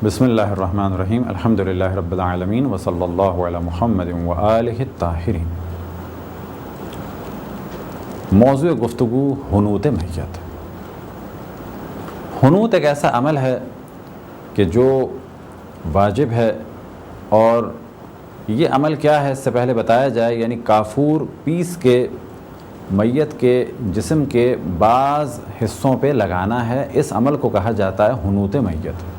بسم اللہ الرحمن الرحیم الحمدللہ رب العالمین وصلی اللہ علی محمد وآلہ الطاہرین۔ موضوع گفتگو حنوط میت۔ حنوط ایک ایسا عمل ہے کہ جو واجب ہے، اور یہ عمل کیا ہے اس سے پہلے بتایا جائے، یعنی کافور پیس کے میت کے جسم کے بعض حصوں پہ لگانا ہے، اس عمل کو کہا جاتا ہے حنوط میت۔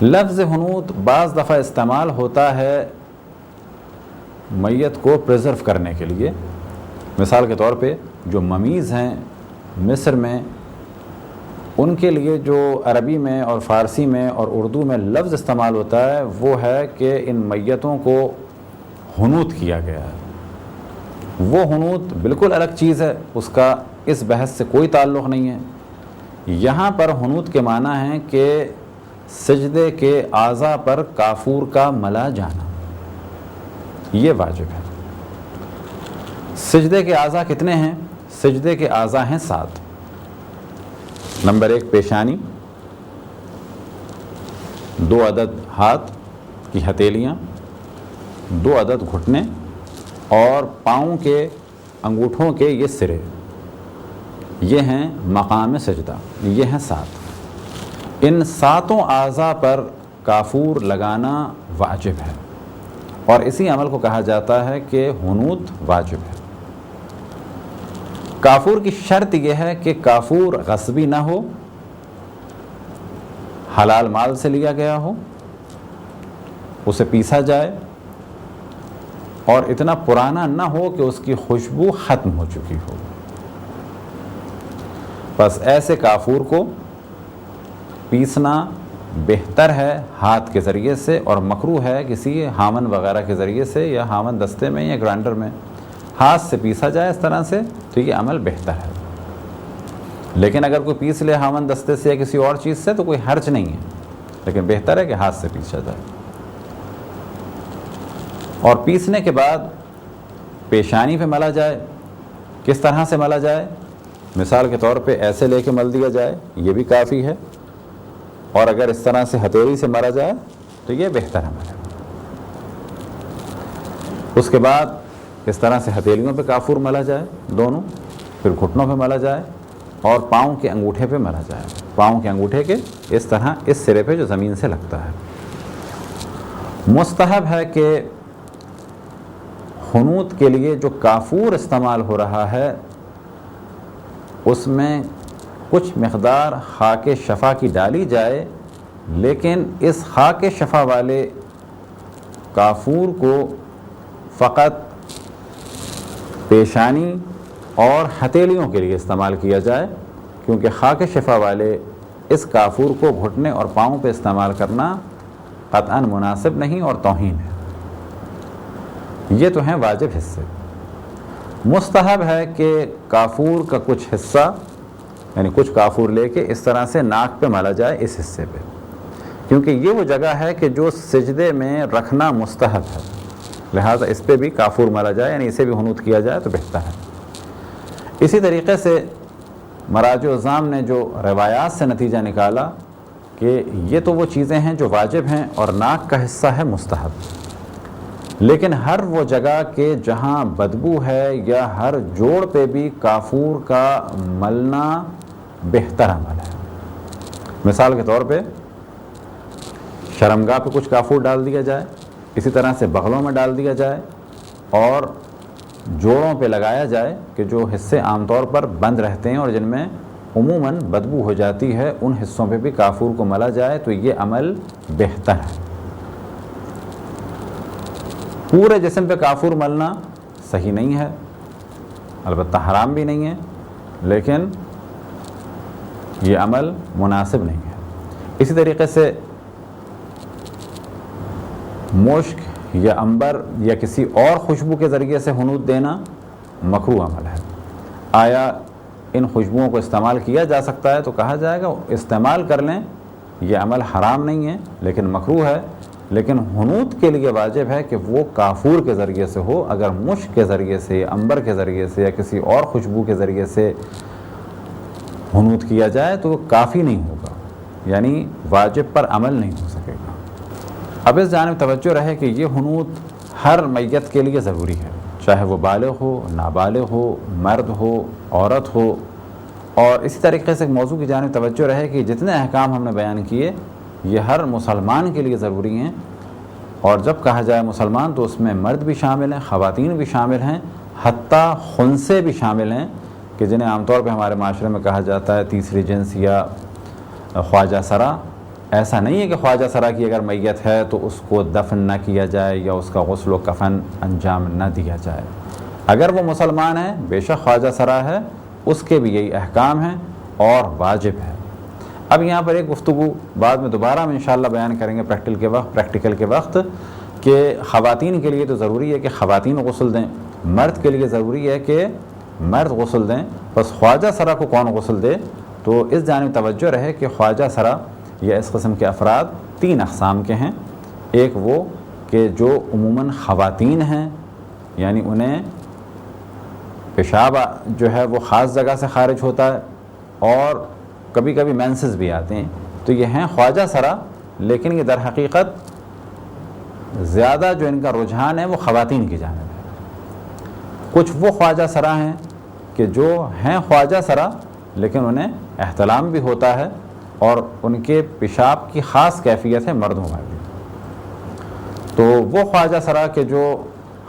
لفظ حنوط بعض دفعہ استعمال ہوتا ہے میت کو پریزرو کرنے کے لیے۔ مثال کے طور پہ جو ممیز ہیں مصر میں، ان کے لیے جو عربی میں اور فارسی میں اور اردو میں لفظ استعمال ہوتا ہے وہ ہے کہ ان میتوں کو حنوط کیا گیا ہے۔ وہ حنوط بالکل الگ چیز ہے، اس کا اس بحث سے کوئی تعلق نہیں ہے۔ یہاں پر حنوط کے معنی ہے کہ سجدے کے اعضاء پر کافور کا ملا جانا، یہ واجب ہے۔ سجدے کے اعضاء کتنے ہیں؟ سجدے کے اعضاء ہیں 7۔ نمبر 1 پیشانی، 2 عدد ہاتھ کی ہتھیلیاں، 2 عدد گھٹنے، اور پاؤں کے انگوٹھوں کے یہ سرے، یہ ہیں مقام سجدہ، یہ ہیں 7۔ ان 7 اعضاء پر کافور لگانا واجب ہے، اور اسی عمل کو کہا جاتا ہے کہ حنوط واجب ہے۔ کافور کی شرط یہ ہے کہ کافور غصبی نہ ہو، حلال مال سے لیا گیا ہو، اسے پیسا جائے، اور اتنا پرانا نہ ہو کہ اس کی خوشبو ختم ہو چکی ہو۔ بس ایسے کافور کو پیسنا بہتر ہے ہاتھ کے ذریعے سے، اور مکروہ ہے کسی ہامن وغیرہ کے ذریعے سے، یا ہامن دستے میں یا گرائنڈر میں ہاتھ سے پیسا جائے اس طرح سے، تو یہ عمل بہتر ہے۔ لیکن اگر کوئی پیس لے ہامن دستے سے یا کسی اور چیز سے تو کوئی حرج نہیں ہے، لیکن بہتر ہے کہ ہاتھ سے پیسا جائے۔ اور پیسنے کے بعد پیشانی پہ ملا جائے۔ کس طرح سے ملا جائے؟ مثال کے طور پہ ایسے لے کے مل دیا جائے، یہ بھی کافی ہے، اور اگر اس طرح سے ہتھیلی سے ملا جائے تو یہ بہتر عمل ہے۔ اس کے بعد اس طرح سے ہتھیلیوں پہ کافور ملا جائے دونوں، پھر گھٹنوں پہ ملا جائے، اور پاؤں کے انگوٹھے پہ ملا جائے، پاؤں کے انگوٹھے کے اس طرح اس سرے پہ جو زمین سے لگتا ہے۔ مستحب ہے کہ حنوط کے لیے جو کافور استعمال ہو رہا ہے اس میں کچھ مقدار خاک شفا کی ڈالی جائے، لیکن اس خاک شفا والے کافور کو فقط پیشانی اور ہتھیلیوں کے لیے استعمال کیا جائے، کیونکہ خاک شفا والے اس کافور کو گھٹنے اور پاؤں پہ استعمال کرنا قطعاً مناسب نہیں اور توہین ہے۔ یہ تو ہیں واجب حصے۔ مستحب ہے کہ کافور کا کچھ حصہ، یعنی کچھ کافور لے کے اس طرح سے ناک پہ ملا جائے، اس حصے پہ، کیونکہ یہ وہ جگہ ہے کہ جو سجدے میں رکھنا مستحب ہے، لہٰذا اس پہ بھی کافور ملا جائے، یعنی اسے بھی حنوط کیا جائے تو بہتر ہے۔ اسی طریقے سے مراجع اعظام نے جو روایات سے نتیجہ نکالا کہ یہ تو وہ چیزیں ہیں جو واجب ہیں اور ناک کا حصہ ہے مستحب، لیکن ہر وہ جگہ کہ جہاں بدبو ہے یا ہر جوڑ پہ بھی کافور کا ملنا بہتر عمل ہے۔ مثال کے طور پہ شرمگاہ پہ کچھ کافور ڈال دیا جائے، اسی طرح سے بغلوں میں ڈال دیا جائے، اور جوڑوں پہ لگایا جائے کہ جو حصے عام طور پر بند رہتے ہیں اور جن میں عموماً بدبو ہو جاتی ہے، ان حصوں پہ بھی کافور کو ملا جائے تو یہ عمل بہتر ہے۔ پورے جسم پہ کافور ملنا صحیح نہیں ہے، البتہ حرام بھی نہیں ہے، لیکن یہ عمل مناسب نہیں ہے۔ اسی طریقے سے مشک یا عنبر یا کسی اور خوشبو کے ذریعے سے حنوط دینا مکروہ عمل ہے۔ آیا ان خوشبوؤں کو استعمال کیا جا سکتا ہے؟ تو کہا جائے گا استعمال کر لیں، یہ عمل حرام نہیں ہے لیکن مکروہ ہے، لیکن حنوط کے لیے واجب ہے کہ وہ کافور کے ذریعے سے ہو۔ اگر مشک کے ذریعے سے یا عنبر کے ذریعے سے یا کسی اور خوشبو کے ذریعے سے حنوط کیا جائے تو وہ کافی نہیں ہوگا، یعنی واجب پر عمل نہیں ہو سکے گا۔ اب اس جانب توجہ رہے کہ یہ حنوط ہر میت کے لیے ضروری ہے، چاہے وہ بالغ ہو، نابالغ ہو، مرد ہو، عورت ہو۔ اور اسی طریقے سے ایک موضوع کی جانب توجہ رہے کہ جتنے احکام ہم نے بیان کیے یہ ہر مسلمان کے لیے ضروری ہیں، اور جب کہا جائے مسلمان تو اس میں مرد بھی شامل ہیں، خواتین بھی شامل ہیں، حتیٰ خنثی بھی شامل ہیں کہ جنہیں عام طور پہ ہمارے معاشرے میں کہا جاتا ہے تیسری جنس یا خواجہ سرا۔ ایسا نہیں ہے کہ خواجہ سرا کی اگر میت ہے تو اس کو دفن نہ کیا جائے یا اس کا غسل و کفن انجام نہ دیا جائے۔ اگر وہ مسلمان ہے بے شک خواجہ سرا ہے، اس کے بھی یہی احکام ہیں اور واجب ہے۔ اب یہاں پر ایک گفتگو بعد میں دوبارہ ہم انشاءاللہ بیان کریں گے پریکٹیکل کے وقت کہ خواتین کے لیے تو ضروری ہے کہ خواتین غسل دیں، مرد کے لیے ضروری ہے کہ مرد غسل دیں، بس خواجہ سرا کو کون غسل دے؟ تو اس جانب توجہ رہے کہ خواجہ سرا یا اس قسم کے افراد 3 اقسام کے ہیں۔ ایک وہ کہ جو عموماً خواتین ہیں، یعنی انہیں پیشاب جو ہے وہ خاص جگہ سے خارج ہوتا ہے اور کبھی کبھی مینسز بھی آتے ہیں، تو یہ ہیں خواجہ سرا، لیکن یہ در حقیقت زیادہ جو ان کا رجحان ہے وہ خواتین کی جانب ہے۔ کچھ وہ خواجہ سرا ہیں کہ جو ہیں خواجہ سرا لیکن انہیں احتلام بھی ہوتا ہے اور ان کے پیشاب کی خاص کیفیت ہے مردوں والی۔ تو وہ خواجہ سرا کے جو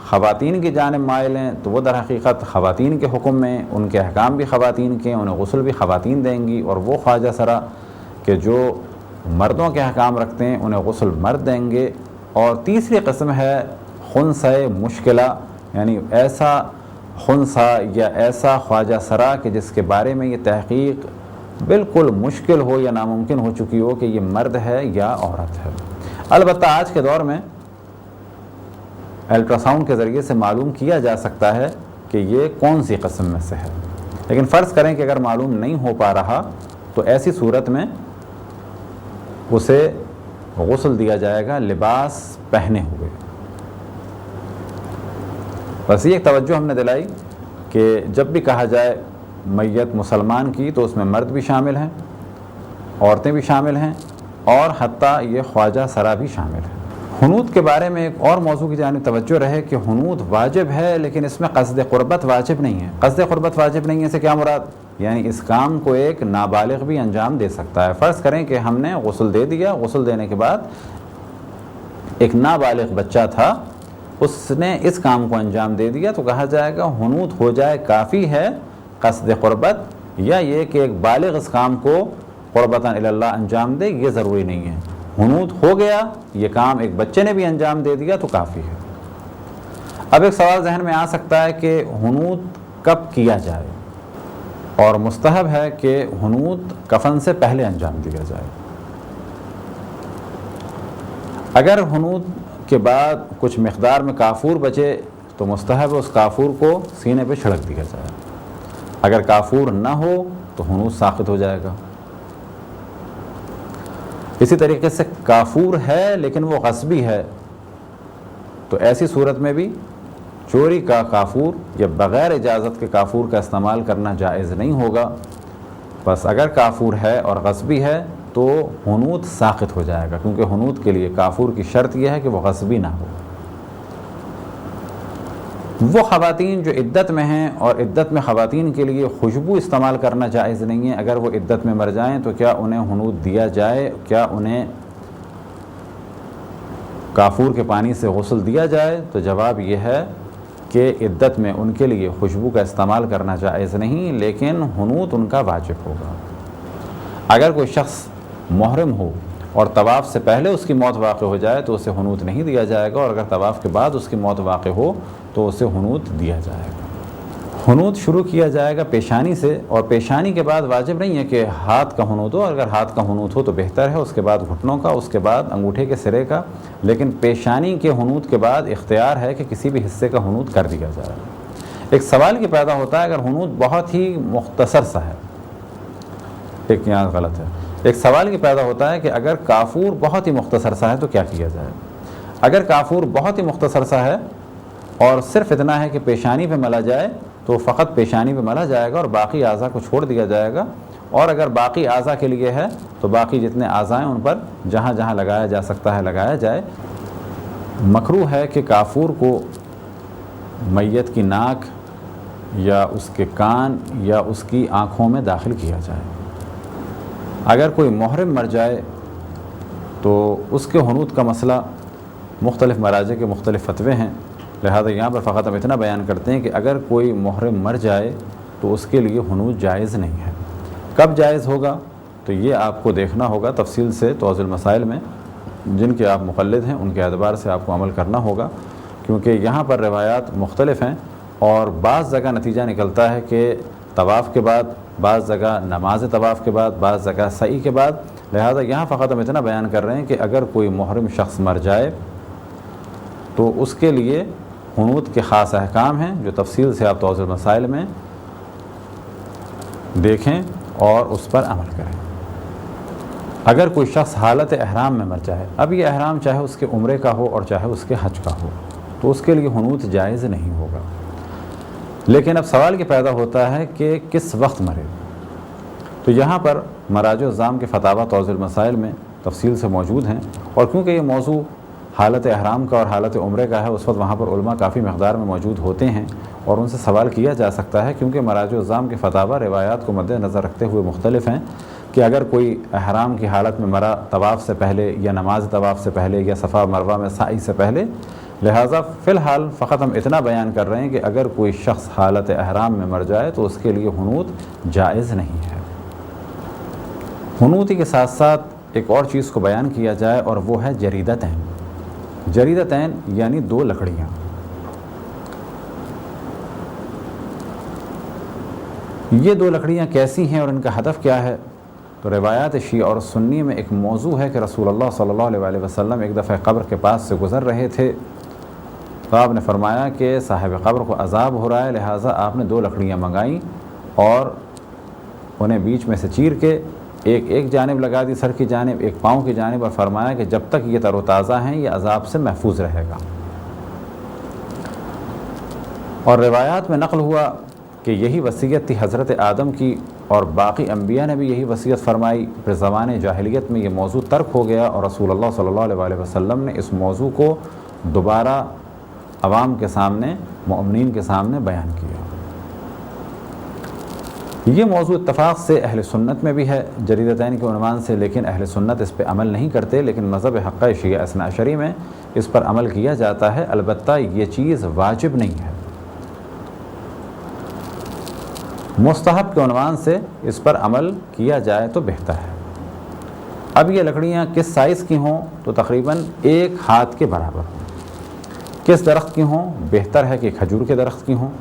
خواتین کی جانب مائل ہیں تو وہ در حقیقت خواتین کے حکم میں، ان کے احکام بھی خواتین کے ہیں، انہیں غسل بھی خواتین دیں گی۔ اور وہ خواجہ سرا کہ جو مردوں کے احکام رکھتے ہیں انہیں غسل مرد دیں گے۔ اور تیسری قسم ہے خنثی مشکلہ، یعنی ایسا خنثی یا ایسا خواجہ سرا کہ جس کے بارے میں یہ تحقیق بالکل مشکل ہو یا ناممکن ہو چکی ہو کہ یہ مرد ہے یا عورت ہے۔ البتہ آج کے دور میں الٹرا ساؤنڈ کے ذریعے سے معلوم کیا جا سکتا ہے کہ یہ کون سی قسم میں سے ہے، لیکن فرض کریں کہ اگر معلوم نہیں ہو پا رہا تو ایسی صورت میں اسے غسل دیا جائے گا لباس پہنے ہوئے۔ بس یہ ایک توجہ ہم نے دلائی کہ جب بھی کہا جائے میت مسلمان کی تو اس میں مرد بھی شامل ہیں، عورتیں بھی شامل ہیں اور حتیٰ یہ خواجہ سرا بھی شامل ہیں۔ حنوط کے بارے میں ایک اور موضوع کی جانب توجہ رہے کہ حنوط واجب ہے لیکن اس میں قصد قربت واجب نہیں ہے۔ قصد قربت واجب نہیں ہے سے کیا مراد؟ یعنی اس کام کو ایک نابالغ بھی انجام دے سکتا ہے۔ فرض کریں کہ ہم نے غسل دے دیا، غسل دینے کے بعد ایک نابالغ بچہ تھا، اس نے اس کام کو انجام دے دیا تو کہا جائے گا حنوط ہو جائے کافی ہے قصد قربت، یا یہ کہ ایک بالغ اس کام کو قربتاً الی اللہ انجام دے یہ ضروری نہیں ہے۔ حنوط ہو گیا، یہ کام ایک بچے نے بھی انجام دے دیا تو کافی ہے۔ اب ایک سوال ذہن میں آ سکتا ہے کہ حنوط کب کیا جائے، اور مستحب ہے کہ حنوط کفن سے پہلے انجام دیا جائے۔ اگر حنوط کے بعد کچھ مقدار میں کافور بچے تو مستحب ہے اس کافور کو سینے پہ چھڑک دیا جائے۔ اگر کافور نہ ہو تو حنوط ساقط ہو جائے گا۔ اسی طریقے سے کافور ہے لیکن وہ غصبی ہے تو ایسی صورت میں بھی چوری کا کافور یا بغیر اجازت کے کافور کا استعمال کرنا جائز نہیں ہوگا۔ بس اگر کافور ہے اور غصبی ہے تو حنوط ساقط ہو جائے گا، کیونکہ حنوط کے لیے کافور کی شرط یہ ہے کہ وہ غصبی نہ ہو۔ وہ خواتین جو عدت میں ہیں، اور عدت میں خواتین کے لیے خوشبو استعمال کرنا جائز نہیں ہے، اگر وہ عدت میں مر جائیں تو کیا انہیں حنوط دیا جائے؟ کیا انہیں کافور کے پانی سے غسل دیا جائے؟ تو جواب یہ ہے کہ عدت میں ان کے لیے خوشبو کا استعمال کرنا جائز نہیں، لیکن حنوط ان کا واجب ہوگا۔ اگر کوئی شخص محرم ہو اور طواف سے پہلے اس کی موت واقع ہو جائے تو اسے حنوط نہیں دیا جائے گا، اور اگر طواف کے بعد اس کی موت واقع ہو تو اسے حنوط دیا جائے گا۔ حنوط شروع کیا جائے گا پیشانی سے، اور پیشانی کے بعد واجب نہیں ہے کہ ہاتھ کا حنوط ہو، اگر ہاتھ کا حنوط ہو تو بہتر ہے، اس کے بعد گھٹنوں کا، اس کے بعد انگوٹھے کے سرے کا، لیکن پیشانی کے حنوط کے بعد اختیار ہے کہ کسی بھی حصے کا حنوط کر دیا جائے۔ ایک سوال یہ پیدا ہوتا ہے اگر حنوط بہت ہی مختصر سا ہے، ایک یہاں غلط ہے، ایک سوال یہ پیدا ہوتا ہے کہ اگر کافور بہت ہی مختصر سا ہے تو کیا کیا جائے؟ اگر کافور بہت ہی مختصر سا ہے اور صرف اتنا ہے کہ پیشانی پہ ملا جائے تو فقط پیشانی پہ ملا جائے گا اور باقی اعضاء کو چھوڑ دیا جائے گا، اور اگر باقی اعضاء کے لیے ہے تو باقی جتنے اعضاء ہیں ان پر جہاں جہاں لگایا جا سکتا ہے لگایا جائے۔ مکروہ ہے کہ کافور کو میت کی ناک یا اس کے کان یا اس کی آنکھوں میں داخل کیا جائے۔ اگر کوئی محرم مر جائے تو اس کے حنوط کا مسئلہ مختلف مراجع کے مختلف فتوے ہیں، لہذا یہاں پر فقط ہم اتنا بیان کرتے ہیں کہ اگر کوئی محرم مر جائے تو اس کے لیے حنوط جائز نہیں ہے۔ کب جائز ہوگا تو یہ آپ کو دیکھنا ہوگا تفصیل سے توضیح المسائل میں، جن کے آپ مقلد ہیں ان کے اعتبار سے آپ کو عمل کرنا ہوگا، کیونکہ یہاں پر روایات مختلف ہیں اور بعض جگہ نتیجہ نکلتا ہے کہ طواف کے بعد، بعض جگہ نماز طواف کے بعد، بعض جگہ سعی کے بعد۔ لہذا یہاں فقط ہم اتنا بیان کر رہے ہیں کہ اگر کوئی محرم شخص مر جائے تو اس کے لیے حنوط کے خاص احکام ہیں جو تفصیل سے آپ توضیح المسائل میں دیکھیں اور اس پر عمل کریں۔ اگر کوئی شخص حالت احرام میں مر جائے، اب یہ احرام چاہے اس کے عمرے کا ہو اور چاہے اس کے حج کا ہو، تو اس کے لیے حنوط جائز نہیں ہوگا۔ لیکن اب سوال یہ پیدا ہوتا ہے کہ کس وقت مرے، تو یہاں پر مراجع الزام کے فتاویٰ توضیح المسائل میں تفصیل سے موجود ہیں، اور کیونکہ یہ موضوع حالت احرام کا اور حالت عمرے کا ہے، اس وقت وہاں پر علماء کافی مقدار میں موجود ہوتے ہیں اور ان سے سوال کیا جا سکتا ہے، کیونکہ مراجع الزام کے فتاویٰ روایات کو مد نظر رکھتے ہوئے مختلف ہیں کہ اگر کوئی احرام کی حالت میں مرا طواف سے پہلے یا نماز طواف سے پہلے یا صفا مروہ میں سعی سے پہلے، لہٰذا فی الحال فقط ہم اتنا بیان کر رہے ہیں کہ اگر کوئی شخص حالت احرام میں مر جائے تو اس کے لیے حنوط جائز نہیں ہے۔ حنوطی کے ساتھ ساتھ ایک اور چیز کو بیان کیا جائے اور وہ ہے جریدتین۔ جریدتین یعنی دو لکڑیاں۔ یہ دو لکڑیاں کیسی ہیں اور ان کا ہدف کیا ہے؟ تو روایات شیعہ اور سنی میں ایک موضوع ہے کہ رسول اللہ صلی اللہ علیہ وسلم ایک دفعہ قبر کے پاس سے گزر رہے تھے، تو آپ نے فرمایا کہ صاحب قبر کو عذاب ہو رہا ہے، لہٰذا آپ نے دو لکڑیاں منگائیں اور انہیں بیچ میں سے چیر کے ایک جانب لگا دی، سر کی جانب، ایک پاؤں کی جانب، اور فرمایا کہ جب تک یہ تر و تازہ ہیں یہ عذاب سے محفوظ رہے گا۔ اور روایات میں نقل ہوا کہ یہی وصیت تھی حضرت آدم کی، اور باقی انبیاء نے بھی یہی وصیت فرمائی۔ پھر زمانے جاہلیت میں یہ موضوع ترک ہو گیا اور رسول اللہ صلی اللہ علیہ وسلم نے اس موضوع کو دوبارہ عوام کے سامنے، مؤمنین کے سامنے بیان کیا۔ یہ موضوع اتفاق سے اہل سنت میں بھی ہے جریدتین کے عنوان سے، لیکن اہل سنت اس پہ عمل نہیں کرتے، لیکن مذہب حقہ شیعہ اثنا عشری میں اس پر عمل کیا جاتا ہے، البتہ یہ چیز واجب نہیں ہے، مستحب کے عنوان سے اس پر عمل کیا جائے تو بہتر ہے۔ اب یہ لکڑیاں کس سائز کی ہوں تو تقریباً ایک ہاتھ کے برابر ہوں۔ کس درخت کی ہوں؟ بہتر ہے کہ کھجور کے درخت کی ہوں،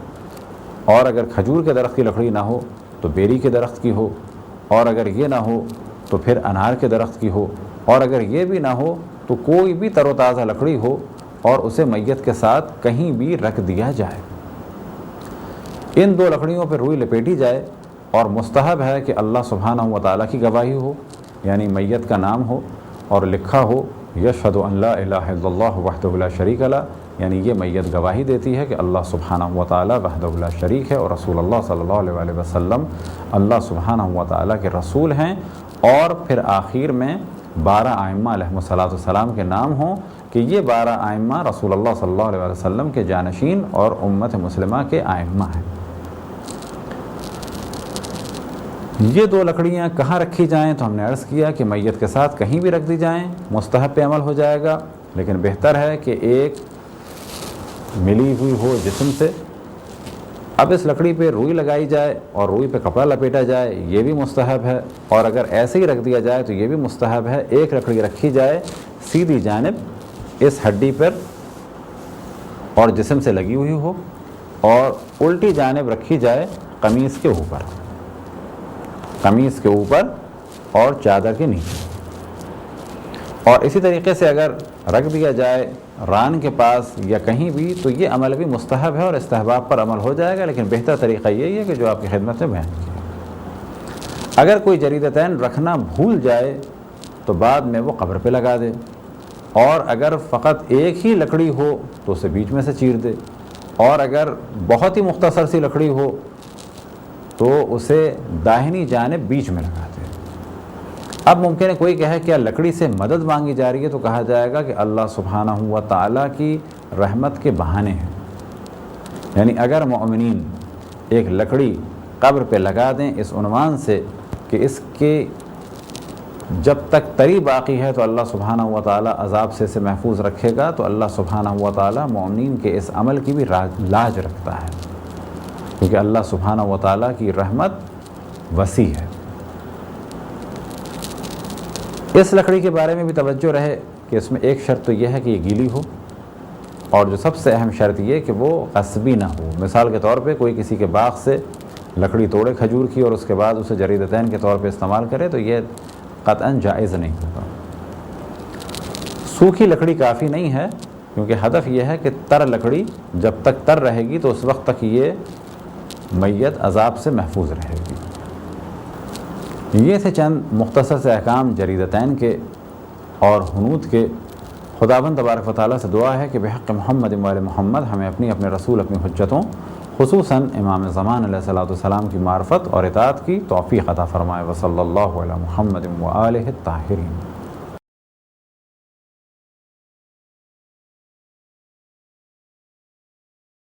اور اگر کھجور کے درخت کی لکڑی نہ ہو تو بیری کے درخت کی ہو، اور اگر یہ نہ ہو تو پھر انار کے درخت کی ہو، اور اگر یہ بھی نہ ہو تو کوئی بھی تر و تازہ لکڑی ہو اور اسے میت کے ساتھ کہیں بھی رکھ دیا جائے۔ ان دو لکڑیوں پر روئی لپیٹی جائے، اور مستحب ہے کہ اللہ سبحانہ و تعالیٰ کی گواہی ہو، یعنی میت کا نام ہو اور لکھا ہو یشہد ان لا الہ الا اللہ وحدہ لا شریک لہ، یعنی یہ میت گواہی دیتی ہے کہ اللہ سبحانہ و تعالیٰ وحدہ لا شریک ہے اور رسول اللہ صلی اللہ علیہ وسلم اللہ سبحانہ و تعالیٰ کے رسول ہیں، اور پھر آخر میں 12 ائمہ علیہم السلام کے نام ہوں کہ یہ 12 ائمہ رسول اللہ صلی اللہ علیہ وسلم کے جانشین اور امت مسلمہ کے ائمہ ہیں۔ یہ دو لکڑیاں کہاں رکھی جائیں تو ہم نے عرض کیا کہ میت کے ساتھ کہیں بھی رکھ دی جائیں، مستحب پہ عمل ہو جائے گا، لیکن بہتر ہے کہ ایک ملی ہوئی ہو جسم سے۔ اب اس لکڑی پہ روئی لگائی جائے اور روئی پہ کپڑا لپیٹا جائے، یہ بھی مستحب ہے، اور اگر ایسے ہی رکھ دیا جائے تو یہ بھی مستحب ہے۔ ایک لکڑی رکھی جائے سیدھی جانب اس ہڈی پر اور جسم سے لگی ہوئی ہو، اور الٹی جانب رکھی جائے قمیص کے اوپر، قمیص کے اوپر اور چادر کے نیچے۔ اور اسی طریقے سے اگر رکھ دیا جائے ران کے پاس یا کہیں بھی تو یہ عمل بھی مستحب ہے اور استحباب پر عمل ہو جائے گا، لیکن بہتر طریقہ یہی ہے کہ جو آپ کی خدمت میں بیان کیا۔ اگر کوئی جریدتین رکھنا بھول جائے تو بعد میں وہ قبر پہ لگا دے، اور اگر فقط ایک ہی لکڑی ہو تو اسے بیچ میں سے چیر دے، اور اگر بہت ہی مختصر سی لکڑی ہو تو اسے داہنی جانب بیچ میں لگاتے ہیں۔ اب ممکن ہے کوئی کہے کہ لکڑی سے مدد مانگی جا رہی ہے، تو کہا جائے گا کہ اللہ سبحانہ و تعالیٰ کی رحمت کے بہانے ہیں۔ یعنی اگر مومنین ایک لکڑی قبر پہ لگا دیں اس عنوان سے کہ اس کے جب تک تری باقی ہے تو اللہ سبحانہ و تعالیٰ عذاب سے اسے محفوظ رکھے گا، تو اللہ سبحانہ و تعالیٰ مومنین کے اس عمل کی بھی لاج رکھتا ہے، کیونکہ اللہ سبحانہ و تعالیٰ کی رحمت وسیع ہے۔ اس لکڑی کے بارے میں بھی توجہ رہے کہ اس میں ایک شرط تو یہ ہے کہ یہ گیلی ہو، اور جو سب سے اہم شرط یہ کہ وہ غصبی نہ ہو۔ مثال کے طور پہ کوئی کسی کے باغ سے لکڑی توڑے کھجور کی اور اس کے بعد اسے جریدتین کے طور پہ استعمال کرے تو یہ قطعاً جائز نہیں ہوگا۔ سوکھی لکڑی کافی نہیں ہے، کیونکہ ہدف یہ ہے کہ تر لکڑی جب تک تر رہے گی تو اس وقت تک یہ میت عذاب سے محفوظ رہے گی۔ یہ تھے چند مختصر سے احکام جریدتین کے اور حنوط کے۔ خداوند تبارک و تعالیٰ سے دعا ہے کہ بحق محمد و آل محمد ہمیں اپنے رسول اپنی حجتوں خصوصاً امام زمان علیہ السلام کی معرفت اور اطاعت کی توفیق عطا فرمائے۔ وصلی اللہ علی محمد و آلہ الطاہرین۔